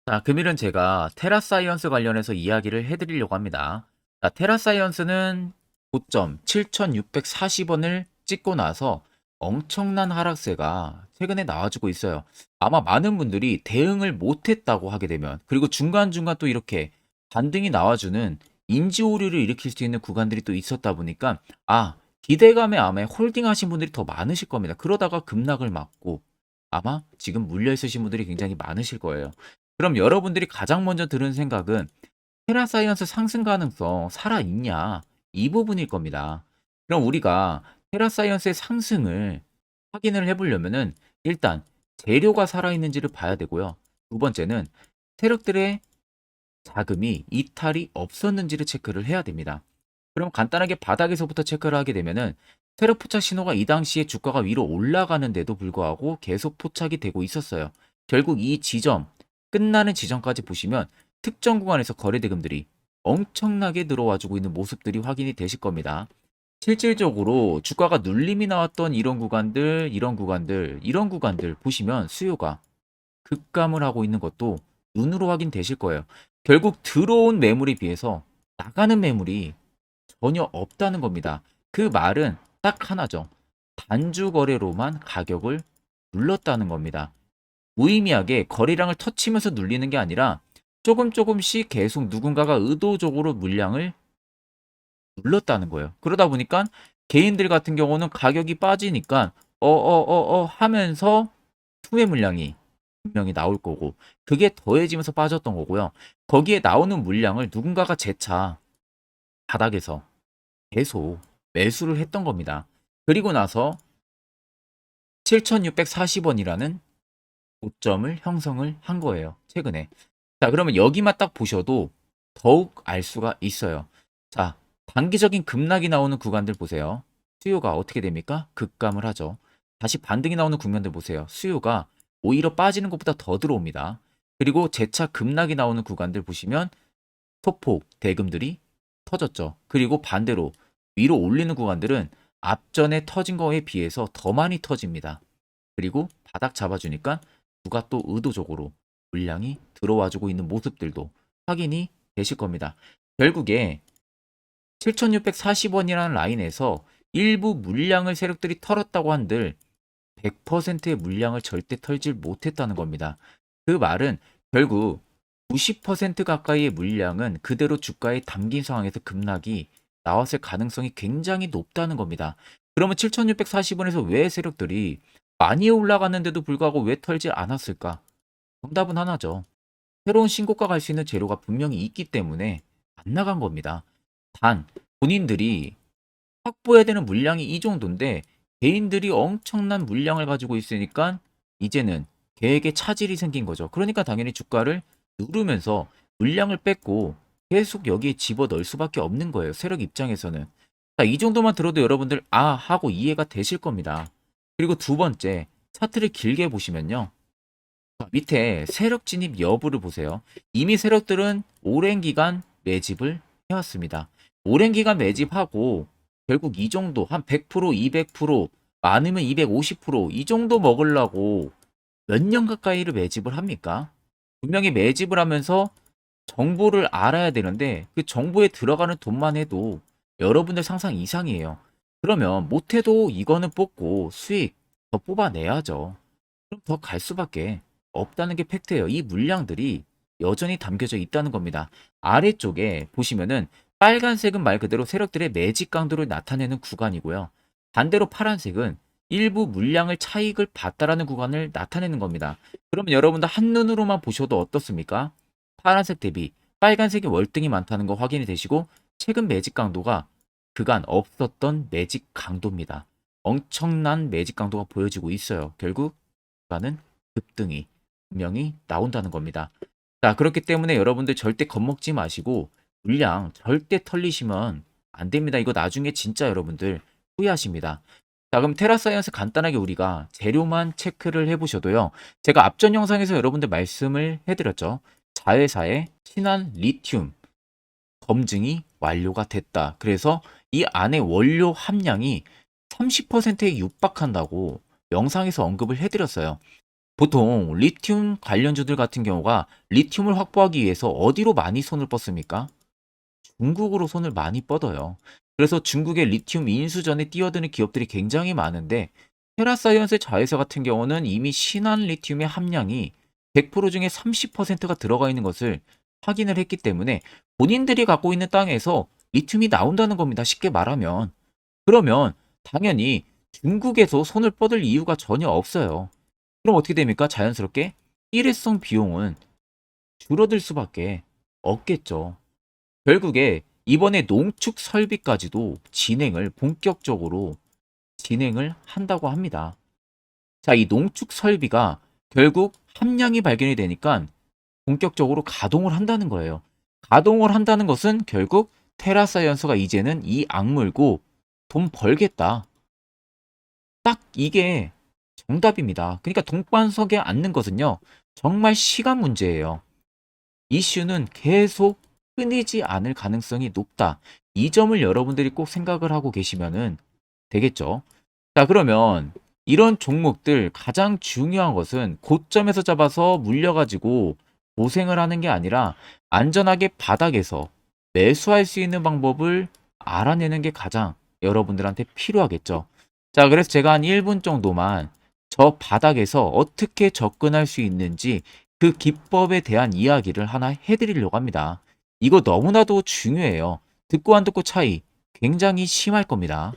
자, 금일은 제가 테라사이언스 관련해서 이야기를 해드리려고 합니다. 자, 테라사이언스는 고점 7,640원을 찍고 나서 엄청난 하락세가 최근에 나와주고 있어요. 아마 많은 분들이 대응을 못했다고 하게 되면, 그리고 중간중간 또 이렇게 반등이 나와주는 인지 오류를 일으킬 수 있는 구간들이 또 있었다 보니까, 기대감에 아마 홀딩 하신 분들이 더 많으실 겁니다. 그러다가 급락을 맞고, 아마 지금 물려 있으신 분들이 굉장히 많으실 거예요. 그럼 여러분들이 가장 먼저 들은 생각은 테라사이언스 상승 가능성 살아있냐? 이 부분일 겁니다. 그럼 우리가 테라사이언스의 상승을 확인을 해보려면은 일단 재료가 살아있는지를 봐야 되고요. 두 번째는 세력들의 자금이 이탈이 없었는지를 체크를 해야 됩니다. 그럼 간단하게 바닥에서부터 체크를 하게 되면은 세력 포착 신호가 이 당시에 주가가 위로 올라가는데도 불구하고 계속 포착이 되고 있었어요. 결국 이 지점, 끝나는 지점까지 보시면 특정 구간에서 거래 대금들이 엄청나게 들어와주고 있는 모습들이 확인이 되실 겁니다. 실질적으로 주가가 눌림이 나왔던 이런 구간들 보시면 수요가 급감을 하고 있는 것도 눈으로 확인되실 거예요. 결국 들어온 매물에 비해서 나가는 매물이 전혀 없다는 겁니다. 그 말은 딱 하나죠. 단주 거래로만 가격을 눌렀다는 겁니다. 무의미하게 거래량을 터치면서 눌리는 게 아니라 조금씩 계속 누군가가 의도적으로 물량을 눌렀다는 거예요. 그러다 보니까 개인들 같은 경우는 가격이 빠지니까 하면서 투매 물량이 분명히 나올 거고, 그게 더해지면서 빠졌던 거고요. 거기에 나오는 물량을 누군가가 재차 바닥에서 계속 매수를 했던 겁니다. 그리고 나서 7,640원이라는 고점을 형성을 한 거예요. 최근에. 자, 그러면 여기만 딱 보셔도 더욱 알 수가 있어요. 자, 단기적인 급락이 나오는 구간들 보세요. 수요가 어떻게 됩니까? 급감을 하죠. 다시 반등이 나오는 국면들 보세요. 수요가 오히려 빠지는 것보다 더 들어옵니다. 그리고 재차 급락이 나오는 구간들 보시면 소폭 대금들이 터졌죠. 그리고 반대로 위로 올리는 구간들은 앞전에 터진 거에 비해서 더 많이 터집니다. 그리고 바닥 잡아주니까 누가 또 의도적으로 물량이 들어와주고 있는 모습들도 확인이 되실 겁니다. 결국에 7,640원이라는 라인에서 일부 물량을 세력들이 털었다고 한들 100%의 물량을 절대 털질 못했다는 겁니다. 그 말은 결국 90% 가까이의 물량은 그대로 주가에 담긴 상황에서 급락이 나왔을 가능성이 굉장히 높다는 겁니다. 그러면 7,640원에서 왜 세력들이 많이 올라갔는데도 불구하고 왜 털지 않았을까? 정답은 하나죠. 새로운 신고가 갈 수 있는 재료가 분명히 있기 때문에 안 나간 겁니다. 단, 본인들이 확보해야 되는 물량이 이 정도인데 개인들이 엄청난 물량을 가지고 있으니까 이제는 계획에 차질이 생긴 거죠. 그러니까 당연히 주가를 누르면서 물량을 뺏고 계속 여기에 집어넣을 수밖에 없는 거예요. 세력 입장에서는. 자, 이 정도만 들어도 여러분들 하고 이해가 되실 겁니다. 그리고 두 번째, 차트를 길게 보시면요. 밑에 세력 진입 여부를 보세요. 이미 세력들은 오랜 기간 매집을 해왔습니다. 오랜 기간 매집하고 결국 이 정도 한 100%, 200%, 많으면 250%이 정도 먹으려고 몇 년 가까이를 매집을 합니까? 분명히 매집을 하면서 정보를 알아야 되는데 그 정보에 들어가는 돈만 해도 여러분들 상상 이상이에요. 그러면 못해도 이거는 뽑고 수익 더 뽑아내야죠. 그럼 더 갈 수밖에 없다는 게 팩트예요. 이 물량들이 여전히 담겨져 있다는 겁니다. 아래쪽에 보시면은 빨간색은 말 그대로 세력들의 매직 강도를 나타내는 구간이고요. 반대로 파란색은 일부 물량을 차익을 봤다라는 구간을 나타내는 겁니다. 그러면 여러분들 한눈으로만 보셔도 어떻습니까? 파란색 대비 빨간색이 월등히 많다는 거 확인이 되시고, 최근 매직 강도가 그간 없었던 매직 강도입니다. 엄청난 매직 강도가 보여지고 있어요. 결국 주가는 급등이 분명히 나온다는 겁니다. 자, 그렇기 때문에 여러분들 절대 겁먹지 마시고 물량 절대 털리시면 안 됩니다. 이거 나중에 진짜 여러분들 후회하십니다. 자, 그럼 테라사이언스 간단하게 우리가 재료만 체크를 해보셔도요. 제가 앞전 영상에서 여러분들 말씀을 해드렸죠. 자회사의 친환 리튬 검증이 완료가 됐다. 그래서 이 안에 원료 함량이 30%에 육박한다고 영상에서 언급을 해드렸어요. 보통 리튬 관련주들 같은 경우가 리튬을 확보하기 위해서 어디로 많이 손을 뻗습니까? 중국으로 손을 많이 뻗어요. 그래서 중국의 리튬 인수전에 뛰어드는 기업들이 굉장히 많은데 테라사이언스 자회사 같은 경우는 이미 신한 리튬의 함량이 100% 중에 30%가 들어가 있는 것을 확인을 했기 때문에 본인들이 갖고 있는 땅에서 리튬이 나온다는 겁니다. 쉽게 말하면. 그러면 당연히 중국에서 손을 뻗을 이유가 전혀 없어요. 그럼 어떻게 됩니까? 자연스럽게 일회성 비용은 줄어들 수밖에 없겠죠. 결국에 이번에 농축 설비까지도 본격적으로 진행을 한다고 합니다. 자, 이 농축 설비가 결국 함량이 발견이 되니까 본격적으로 가동을 한다는 거예요. 가동을 한다는 것은 결국 테라사이언스가 이제는 이 악물고 돈 벌겠다. 딱 이게 정답입니다. 그러니까 동반석에 앉는 것은요, 정말 시간 문제예요. 이슈는 계속 끊이지 않을 가능성이 높다. 이 점을 여러분들이 꼭 생각을 하고 계시면 되겠죠. 자, 그러면 이런 종목들 가장 중요한 것은 고점에서 잡아서 물려가지고 고생을 하는 게 아니라 안전하게 바닥에서 매수할 수 있는 방법을 알아내는 게 가장 여러분들한테 필요하겠죠. 자, 그래서 제가 한 1분 정도만 저 바닥에서 어떻게 접근할 수 있는지 그 기법에 대한 이야기를 하나 해드리려고 합니다. 이거 너무나도 중요해요. 듣고 안 듣고 차이 굉장히 심할 겁니다.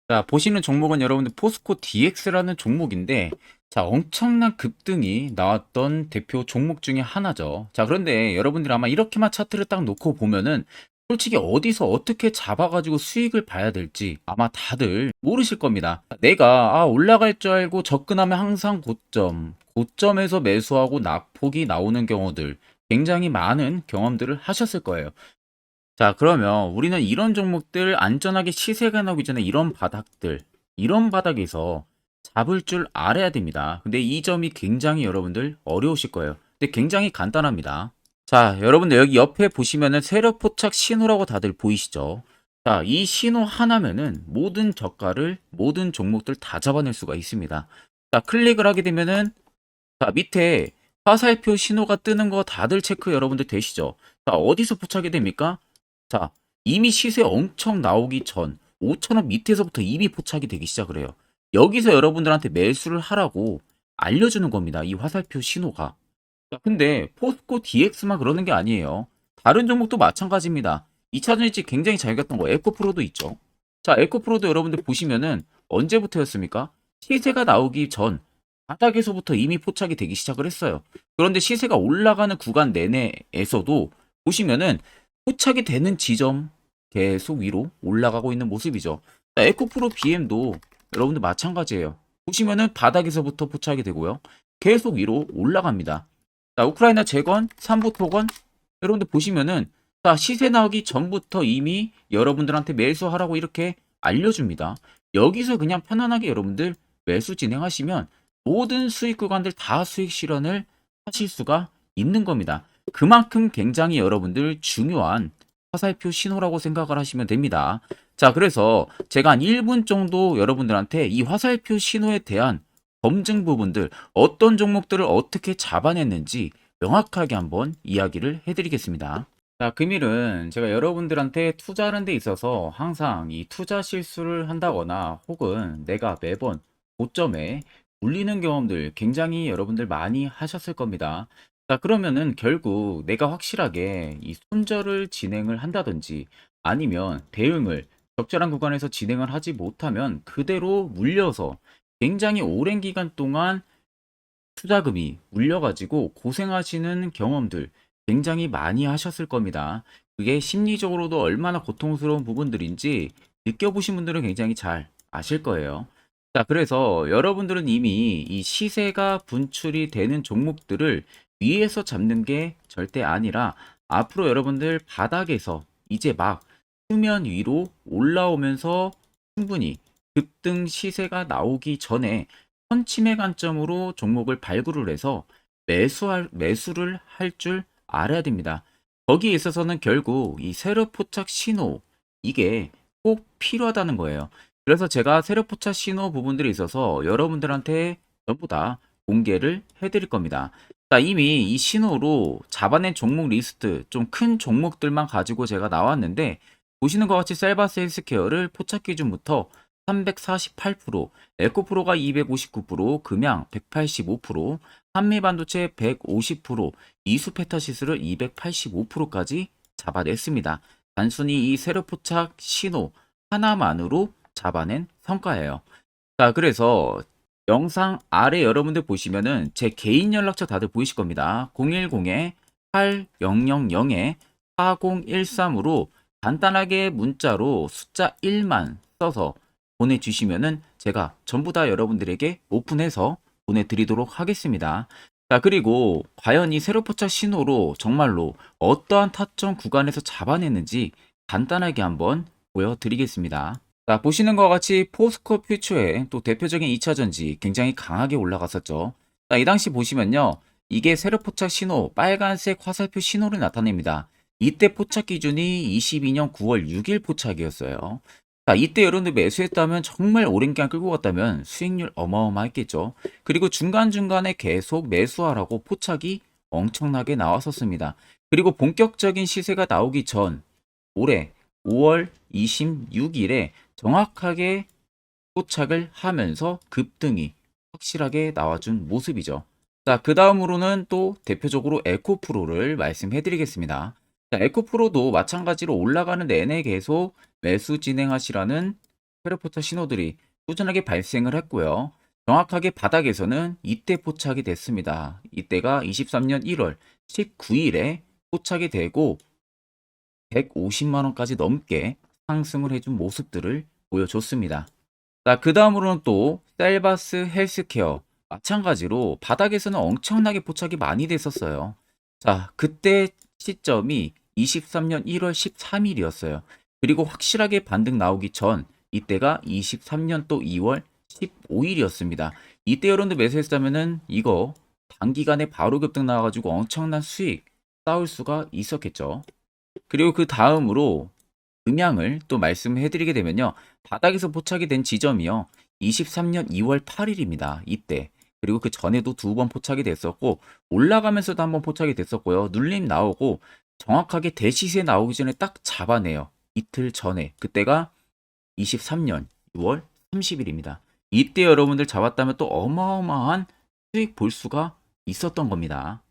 자, 보시는 종목은 여러분들 포스코 DX라는 종목인데, 자, 엄청난 급등이 나왔던 대표 종목 중에 하나죠. 자, 그런데 여러분들 아마 이렇게만 차트를 딱 놓고 보면은 솔직히 어디서 어떻게 잡아가지고 수익을 봐야 될지 아마 다들 모르실 겁니다. 내가 올라갈 줄 알고 접근하면 항상 고점에서 매수하고 낙폭이 나오는 경우들 굉장히 많은 경험들을 하셨을 거예요. 자, 그러면 우리는 이런 종목들 안전하게 시세가 나오기 전에 이런 바닥에서 잡을 줄 알아야 됩니다. 근데 이 점이 굉장히 여러분들 어려우실 거예요. 근데 굉장히 간단합니다. 자, 여러분들 여기 옆에 보시면은 세력 포착 신호라고 다들 보이시죠? 자, 이 신호 하나면은 모든 종목들 다 잡아낼 수가 있습니다. 자, 클릭을 하게 되면은 자, 밑에 화살표 신호가 뜨는 거 다들 체크 여러분들 되시죠? 자, 어디서 포착이 됩니까? 자, 이미 시세 엄청 나오기 전 5,000원 밑에서부터 이미 포착이 되기 시작을 해요. 여기서 여러분들한테 매수를 하라고 알려주는 겁니다. 이 화살표 신호가. 자, 근데 포스코 DX만 그러는 게 아니에요. 다른 종목도 마찬가지입니다. 2차전 일찍 굉장히 잘 갔던 거 에코프로도 있죠. 자, 에코프로도 여러분들 보시면은 언제부터였습니까? 시세가 나오기 전 바닥에서부터 이미 포착이 되기 시작을 했어요. 그런데 시세가 올라가는 구간 내내에서도 보시면은 포착이 되는 지점 계속 위로 올라가고 있는 모습이죠. 자, 에코프로 BM도 여러분들 마찬가지예요. 보시면은 바닥에서부터 포착이 되고요. 계속 위로 올라갑니다. 자, 우크라이나 재건, 삼부 토건 여러분들 보시면은 자, 시세 나오기 전부터 이미 여러분들한테 매수하라고 이렇게 알려줍니다. 여기서 그냥 편안하게 여러분들 매수 진행하시면 모든 수익 구간들 다 수익 실현을 하실 수가 있는 겁니다. 그만큼 굉장히 여러분들 중요한 화살표 신호라고 생각을 하시면 됩니다. 자, 그래서 제가 한 1분 정도 여러분들한테 이 화살표 신호에 대한 검증 부분들, 어떤 종목들을 어떻게 잡아냈는지 명확하게 한번 이야기를 해드리겠습니다. 자, 금일은 제가 여러분들한테 투자하는 데 있어서 항상 이 투자 실수를 한다거나 혹은 내가 매번 고점에 울리는 경험들 굉장히 여러분들 많이 하셨을 겁니다. 자, 그러면은 결국 내가 확실하게 이 손절을 진행을 한다든지 아니면 대응을 적절한 구간에서 진행을 하지 못하면 그대로 물려서 굉장히 오랜 기간 동안 투자금이 물려가지고 고생하시는 경험들 굉장히 많이 하셨을 겁니다. 그게 심리적으로도 얼마나 고통스러운 부분들인지 느껴보신 분들은 굉장히 잘 아실 거예요. 자, 그래서 여러분들은 이미 이 시세가 분출이 되는 종목들을 위에서 잡는 게 절대 아니라 앞으로 여러분들 바닥에서 이제 막 수면 위로 올라오면서 충분히 급등 시세가 나오기 전에 선침의 관점으로 종목을 발굴을 해서 매수를 할 줄 알아야 됩니다. 거기에 있어서는 결국 이 세력 포착 신호 이게 꼭 필요하다는 거예요. 그래서 제가 세력 포착 신호 부분들에 있어서 여러분들한테 전부 다 공개를 해드릴 겁니다. 자, 이미 이 신호로 잡아낸 종목 리스트, 좀 큰 종목들만 가지고 제가 나왔는데, 보시는 것 같이 셀바스 헬스케어를 포착 기준부터 348%, 에코프로가 259%, 금양 185%, 한미반도체 150%, 이수페타시스를 285%까지 잡아냈습니다. 단순히 이 세력 포착 신호 하나만으로 잡아낸 성과예요. 자, 그래서 영상 아래 여러분들 보시면은 제 개인 연락처 다들 보이실 겁니다. 010-8000-4013으로 간단하게 문자로 숫자 1만 써서 보내주시면은 제가 전부 다 여러분들에게 오픈해서 보내드리도록 하겠습니다. 자, 그리고 과연 이 세로포착 신호로 정말로 어떠한 타점 구간에서 잡아냈는지 간단하게 한번 보여드리겠습니다. 자, 보시는 것과 같이 포스코 퓨처의 또 대표적인 2차전지 굉장히 강하게 올라갔었죠. 자, 이 당시 보시면요. 이게 세력 포착 신호, 빨간색 화살표 신호를 나타냅니다. 이때 포착 기준이 22년 9월 6일 포착이었어요. 자, 이때 여러분들 매수했다면 정말 오랜 기간 끌고 갔다면 수익률 어마어마했겠죠. 그리고 중간중간에 계속 매수하라고 포착이 엄청나게 나왔었습니다. 그리고 본격적인 시세가 나오기 전 올해 5월 26일에 정확하게 포착을 하면서 급등이 확실하게 나와준 모습이죠. 자, 그 다음으로는 또 대표적으로 에코프로를 말씀해 드리겠습니다. 자, 에코프로도 마찬가지로 올라가는 내내 계속 매수 진행하시라는 페르포터 신호들이 꾸준하게 발생을 했고요. 정확하게 바닥에서는 이때 포착이 됐습니다. 이때가 23년 1월 19일에 포착이 되고 150만원까지 넘게 상승을 해준 모습들을 보여줬습니다. 자, 그 다음으로는 또 셀바스 헬스케어 마찬가지로 바닥에서는 엄청나게 포착이 많이 됐었어요. 자, 그때 시점이 23년 1월 13일이었어요. 그리고 확실하게 반등 나오기 전 이때가 23년 또 2월 15일이었습니다. 이때 여러분들 매수했다면은 이거 단기간에 바로 급등 나와가지고 엄청난 수익 쌓을 수가 있었겠죠. 그리고 그 다음으로 음향을 또 말씀해 드리게 되면요. 바닥에서 포착이 된 지점이요. 23년 2월 8일입니다. 이때. 그리고 그 전에도 두 번 포착이 됐었고 올라가면서도 한번 포착이 됐었고요. 눌림 나오고 정확하게 대시세 나오기 전에 딱 잡아내요. 이틀 전에. 그때가 23년 6월 30일입니다. 이때 여러분들 잡았다면 또 어마어마한 수익 볼 수가 있었던 겁니다.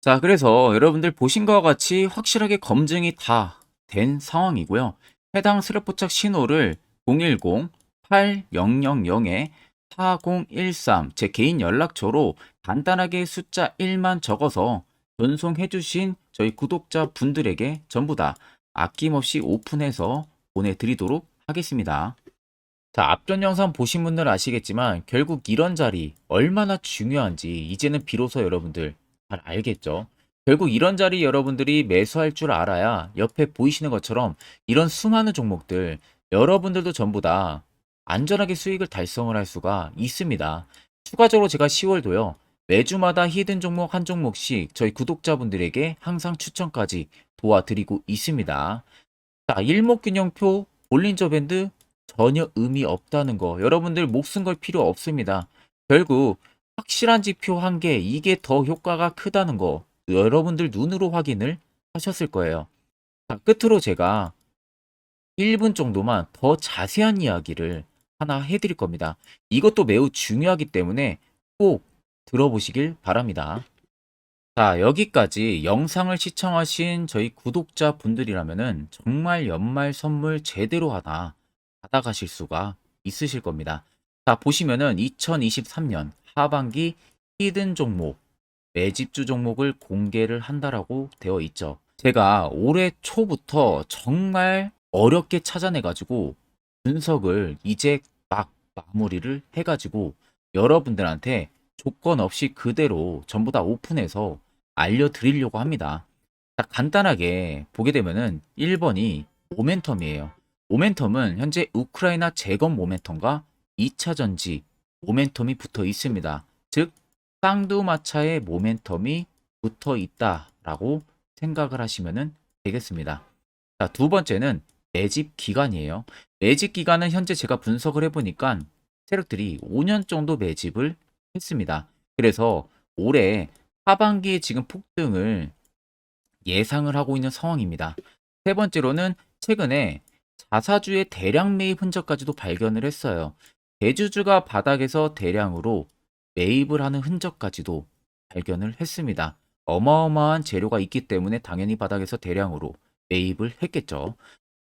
자, 그래서 여러분들 보신 것과 같이 확실하게 검증이 다 된 상황이고요. 해당 스랩포착 신호를 010-8000-4013 제 개인 연락처로 간단하게 숫자 1만 적어서 전송해 주신 저희 구독자 분들에게 전부 다 아낌없이 오픈해서 보내드리도록 하겠습니다. 자, 앞전 영상 보신 분들은 아시겠지만 결국 이런 자리 얼마나 중요한지 이제는 비로소 여러분들 잘 알겠죠. 결국 이런 자리 여러분들이 매수할 줄 알아야 옆에 보이시는 것처럼 이런 수많은 종목들 여러분들도 전부 다 안전하게 수익을 달성을 할 수가 있습니다. 추가적으로 제가 10월도요. 매주마다 히든 종목 한 종목씩 저희 구독자분들에게 항상 추천까지 도와드리고 있습니다. 자, 일목균형표 볼린저 밴드 전혀 의미 없다는 거 여러분들 목숨 걸 필요 없습니다. 결국 확실한 지표 한 개 이게 더 효과가 크다는 거 여러분들 눈으로 확인을 하셨을 거예요. 자, 끝으로 제가 1분 정도만 더 자세한 이야기를 하나 해드릴 겁니다. 이것도 매우 중요하기 때문에 꼭 들어보시길 바랍니다. 자, 여기까지 영상을 시청하신 저희 구독자 분들이라면은 정말 연말 선물 제대로 하나 받아가실 수가 있으실 겁니다. 자, 보시면은 2023년 하반기 히든 종목, 매집주 종목을 공개를 한다라고 되어 있죠. 제가 올해 초부터 정말 어렵게 찾아내가지고 분석을 이제 막 마무리를 해가지고 여러분들한테 조건 없이 그대로 전부 다 오픈해서 알려드리려고 합니다. 자, 간단하게 보게 되면은 1번이 모멘텀이에요. 모멘텀은 현재 우크라이나 재건 모멘텀과 2차 전지 모멘텀이 붙어 있습니다. 즉 쌍두마차의 모멘텀이 붙어 있다라고 생각을 하시면 되겠습니다. 자, 두 번째는 매집 기간이에요. 매집 기간은 현재 제가 분석을 해보니까 세력들이 5년 정도 매집을 했습니다. 그래서 올해 하반기에 지금 폭등을 예상을 하고 있는 상황입니다. 세 번째로는 최근에 자사주의 대량 매입 흔적까지도 발견을 했어요. 대주주가 바닥에서 대량으로 매입을 하는 흔적까지도 발견을 했습니다. 어마어마한 재료가 있기 때문에 당연히 바닥에서 대량으로 매입을 했겠죠.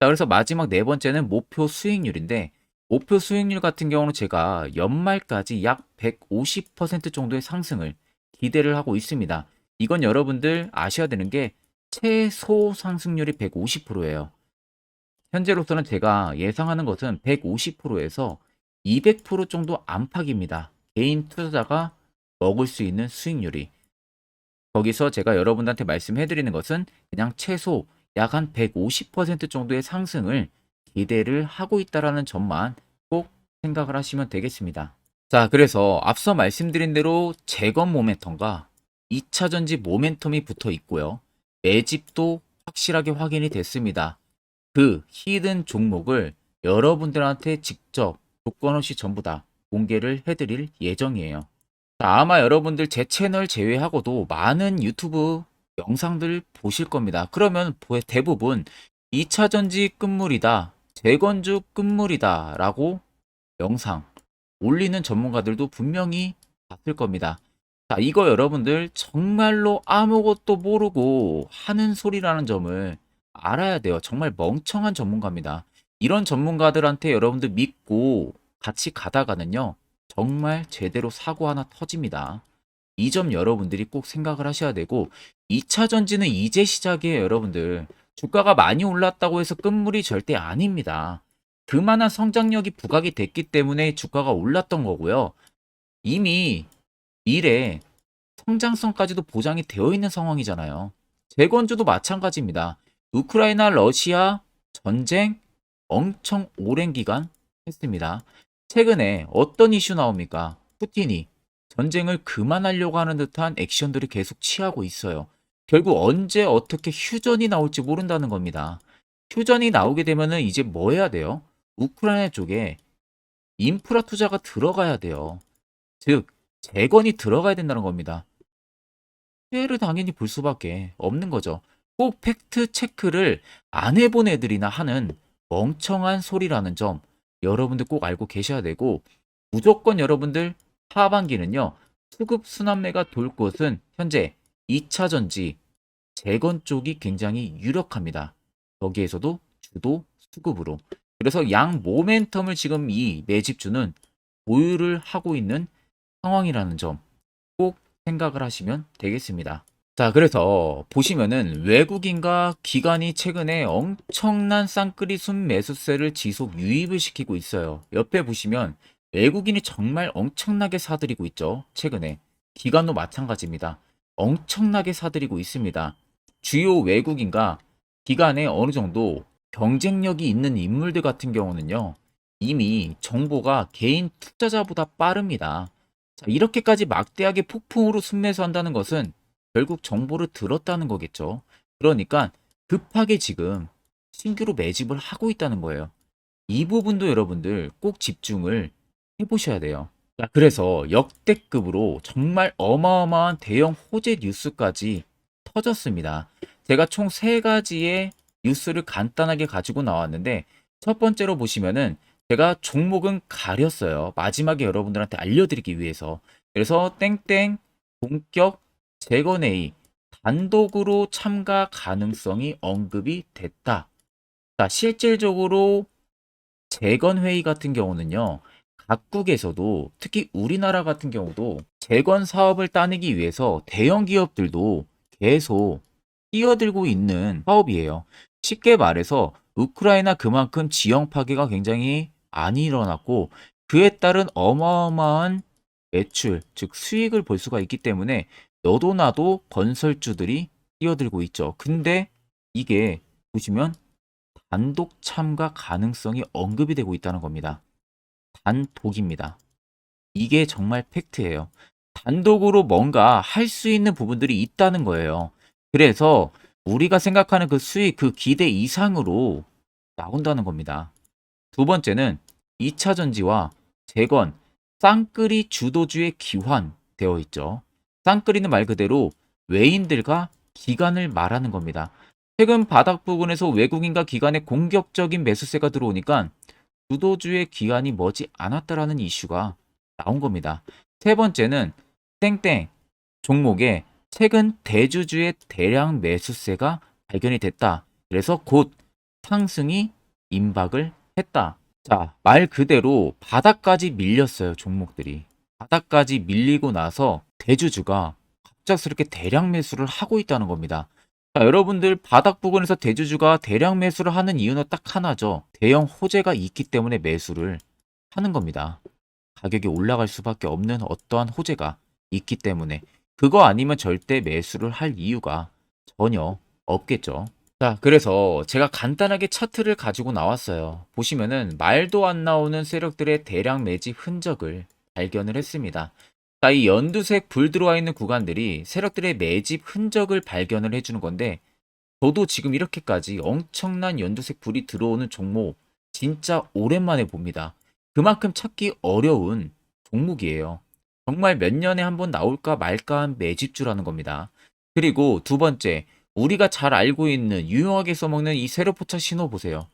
자, 그래서 마지막 네 번째는 목표 수익률인데, 목표 수익률 같은 경우는 제가 연말까지 약 150% 정도의 상승을 기대를 하고 있습니다. 이건 여러분들 아셔야 되는 게 최소 상승률이 150%예요. 현재로서는 제가 예상하는 것은 150%에서 200% 정도 안팎입니다. 개인 투자자가 먹을 수 있는 수익률이. 거기서 제가 여러분들한테 말씀해 드리는 것은 그냥 최소 약 한 150% 정도의 상승을 기대를 하고 있다라는 점만 꼭 생각을 하시면 되겠습니다. 자, 그래서 앞서 말씀드린 대로 재건 모멘텀과 2차 전지 모멘텀이 붙어 있고요. 매집도 확실하게 확인이 됐습니다. 그 히든 종목을 여러분들한테 직접 조건 없이 전부 다 공개를 해드릴 예정이에요. 자, 아마 여러분들 제 채널 제외하고도 많은 유튜브 영상들 보실 겁니다. 그러면 대부분 2차 전지 끝물이다, 재건주 끝물이다 라고 영상 올리는 전문가들도 분명히 봤을 겁니다. 자, 이거 여러분들 정말로 아무것도 모르고 하는 소리라는 점을 알아야 돼요. 정말 멍청한 전문가입니다. 이런 전문가들한테 여러분들 믿고 같이 가다가는요, 정말 제대로 사고 하나 터집니다. 이 점 여러분들이 꼭 생각을 하셔야 되고, 2차 전지는 이제 시작이에요, 여러분들. 주가가 많이 올랐다고 해서 끝물이 절대 아닙니다. 그만한 성장력이 부각이 됐기 때문에 주가가 올랐던 거고요. 이미 미래 성장성까지도 보장이 되어 있는 상황이잖아요. 재건주도 마찬가지입니다. 우크라이나 러시아 전쟁 엄청 오랜 기간 했습니다. 최근에 어떤 이슈 나옵니까? 푸틴이 전쟁을 그만하려고 하는 듯한 액션들을 계속 취하고 있어요. 결국 언제 어떻게 휴전이 나올지 모른다는 겁니다. 휴전이 나오게 되면은 이제 뭐 해야 돼요? 우크라이나 쪽에 인프라 투자가 들어가야 돼요. 즉, 재건이 들어가야 된다는 겁니다. 피해를 당연히 볼 수밖에 없는 거죠. 꼭 팩트 체크를 안 해본 애들이나 하는 멍청한 소리라는 점 여러분들 꼭 알고 계셔야 되고, 무조건 여러분들 하반기는요, 수급 순환매가 돌 곳은 현재 2차 전지, 재건 쪽이 굉장히 유력합니다. 거기에서도 주도 수급으로. 그래서 양 모멘텀을 지금 이 매집주는 보유를 하고 있는 상황이라는 점 꼭 생각을 하시면 되겠습니다. 자, 그래서 보시면은 외국인과 기관이 최근에 엄청난 쌍끌이 순매수세를 지속 유입을 시키고 있어요. 옆에 보시면 외국인이 정말 엄청나게 사들이고 있죠. 최근에. 기관도 마찬가지입니다. 엄청나게 사들이고 있습니다. 주요 외국인과 기관에 어느 정도 경쟁력이 있는 인물들 같은 경우는요, 이미 정보가 개인 투자자보다 빠릅니다. 자, 이렇게까지 막대하게 폭풍으로 순매수한다는 것은 결국 정보를 들었다는 거겠죠. 그러니까 급하게 지금 신규로 매집을 하고 있다는 거예요. 이 부분도 여러분들 꼭 집중을 해보셔야 돼요. 자, 그래서 역대급으로 정말 어마어마한 대형 호재 뉴스까지 터졌습니다. 제가 총 세 가지의 뉴스를 간단하게 가지고 나왔는데, 첫 번째로 보시면은 제가 종목은 가렸어요. 마지막에 여러분들한테 알려드리기 위해서. 그래서 땡땡 본격 재건회의 단독으로 참가 가능성이 언급이 됐다. 자, 실질적으로 재건회의 같은 경우는요, 각국에서도 특히 우리나라 같은 경우도 재건 사업을 따내기 위해서 대형 기업들도 계속 뛰어들고 있는 사업이에요. 쉽게 말해서 우크라이나 그만큼 지형 파괴가 굉장히 많이 일어났고, 그에 따른 어마어마한 매출, 즉 수익을 볼 수가 있기 때문에 너도 나도 건설주들이 뛰어들고 있죠. 근데 이게 보시면 단독 참가 가능성이 언급이 되고 있다는 겁니다. 단독입니다. 이게 정말 팩트예요. 단독으로 뭔가 할 수 있는 부분들이 있다는 거예요. 그래서 우리가 생각하는 그 수익, 그 기대 이상으로 나온다는 겁니다. 두 번째는 2차 전지와 재건, 쌍끌이 주도주의 기환, 되어 있죠. 쌍끌이는 말 그대로 외인들과 기관을 말하는 겁니다. 최근 바닥 부근에서 외국인과 기관의 공격적인 매수세가 들어오니까 주도주의 기관이 머지 않았다라는 이슈가 나온 겁니다. 세 번째는 땡땡 종목에 최근 대주주의 대량 매수세가 발견이 됐다. 그래서 곧 상승이 임박을 했다. 자, 말 그대로 바닥까지 밀렸어요, 종목들이. 바닥까지 밀리고 나서 대주주가 갑작스럽게 대량 매수를 하고 있다는 겁니다. 자, 여러분들 바닥 부근에서 대주주가 대량 매수를 하는 이유는 딱 하나죠. 대형 호재가 있기 때문에 매수를 하는 겁니다. 가격이 올라갈 수밖에 없는 어떠한 호재가 있기 때문에 그거 아니면 절대 매수를 할 이유가 전혀 없겠죠. 자, 그래서 제가 간단하게 차트를 가지고 나왔어요. 보시면은 말도 안 나오는 세력들의 대량 매집 흔적을 발견을 했습니다. 자, 이 연두색 불 들어와 있는 구간들이 세력들의 매집 흔적을 발견을 해주는 건데, 저도 지금 이렇게까지 엄청난 연두색 불이 들어오는 종목 진짜 오랜만에 봅니다. 그만큼 찾기 어려운 종목이에요. 정말 몇 년에 한 번 나올까 말까 한 매집주라는 겁니다. 그리고 두 번째, 우리가 잘 알고 있는 유용하게 써먹는 이 세로 포착 신호 보세요.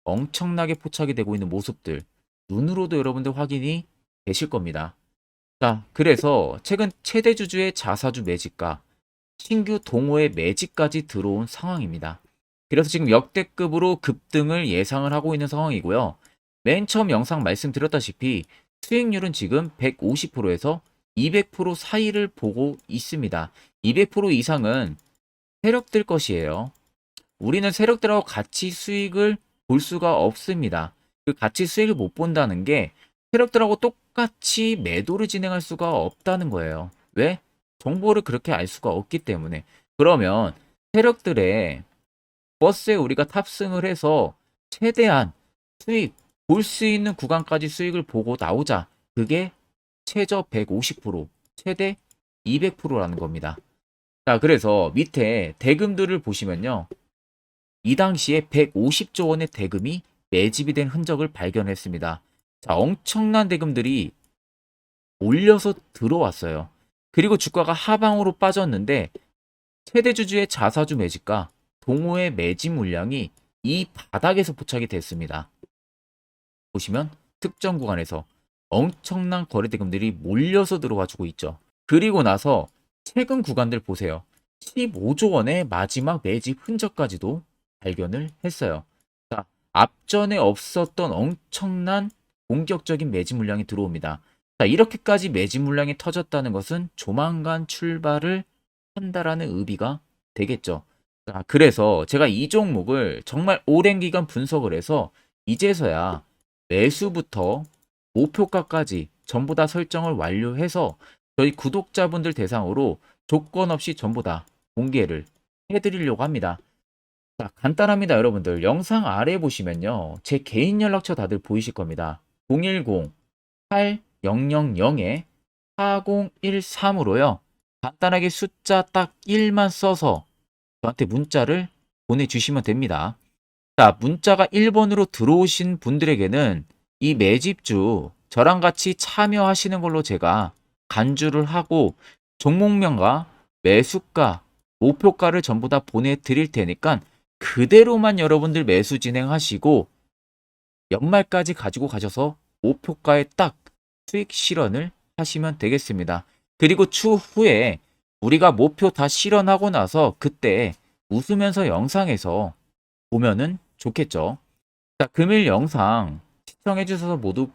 엄청나게 포착이 되고 있는 모습들 눈으로도 여러분들 확인이 되실 겁니다. 자, 그래서 최근 최대 주주의 자사주 매집과 신규 동호회 매집까지 들어온 상황입니다. 그래서 지금 역대급으로 급등을 예상을 하고 있는 상황이고요. 맨 처음 영상 말씀드렸다시피 수익률은 지금 150%에서 200% 사이를 보고 있습니다. 200% 이상은 세력들 것이에요. 우리는 세력들하고 같이 수익을 볼 수가 없습니다. 그 같이 수익을 못 본다는 게 세력들하고 똑같이 매도를 진행할 수가 없다는 거예요. 왜? 정보를 그렇게 알 수가 없기 때문에. 그러면 세력들의 버스에 우리가 탑승을 해서 최대한 수익 볼 수 있는 구간까지 수익을 보고 나오자. 그게 최저 150%, 최대 200%라는 겁니다. 자, 그래서 밑에 대금들을 보시면요. 이 당시에 150조 원의 대금이 매집이 된 흔적을 발견했습니다. 자, 엄청난 대금들이 올려서 들어왔어요. 그리고 주가가 하방으로 빠졌는데 최대 주주의 자사주 매집과 동호회 매집 물량이 이 바닥에서 포착이 됐습니다. 보시면 특정 구간에서 엄청난 거래 대금들이 몰려서 들어와 주고 있죠. 그리고 나서 최근 구간들 보세요. 15조 원의 마지막 매집 흔적까지도 발견을 했어요. 자, 앞전에 없었던 엄청난 공격적인 매집 물량이 들어옵니다. 자, 이렇게까지 매집 물량이 터졌다는 것은 조만간 출발을 한다라는 의미가 되겠죠. 자, 그래서 제가 이 종목을 정말 오랜 기간 분석을 해서 이제서야 매수부터 목표가까지 전부 다 설정을 완료해서 저희 구독자분들 대상으로 조건 없이 전부 다 공개를 해드리려고 합니다. 자, 간단합니다, 여러분들. 영상 아래 보시면요. 제 개인 연락처 다들 보이실 겁니다. 010-8013-4013으로요. 간단하게 숫자 딱 1만 써서 저한테 문자를 보내주시면 됩니다. 자, 문자가 1번으로 들어오신 분들에게는 이 매집주 저랑 같이 참여하시는 걸로 제가 간주를 하고 종목명과 매수가, 목표가를 전부 다 보내드릴 테니까 그대로만 여러분들 매수 진행하시고 연말까지 가지고 가셔서 목표가에 딱 수익 실현을 하시면 되겠습니다. 그리고 추후에 우리가 목표 다 실현하고 나서 그때 웃으면서 영상에서 보면은 좋겠죠. 자, 금일 영상 시청해주셔서 모두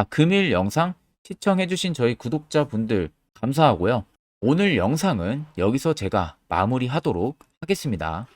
금일 영상 시청해주신 저희 구독자분들 감사하고요. 오늘 영상은 여기서 제가 마무리하도록 하겠습니다.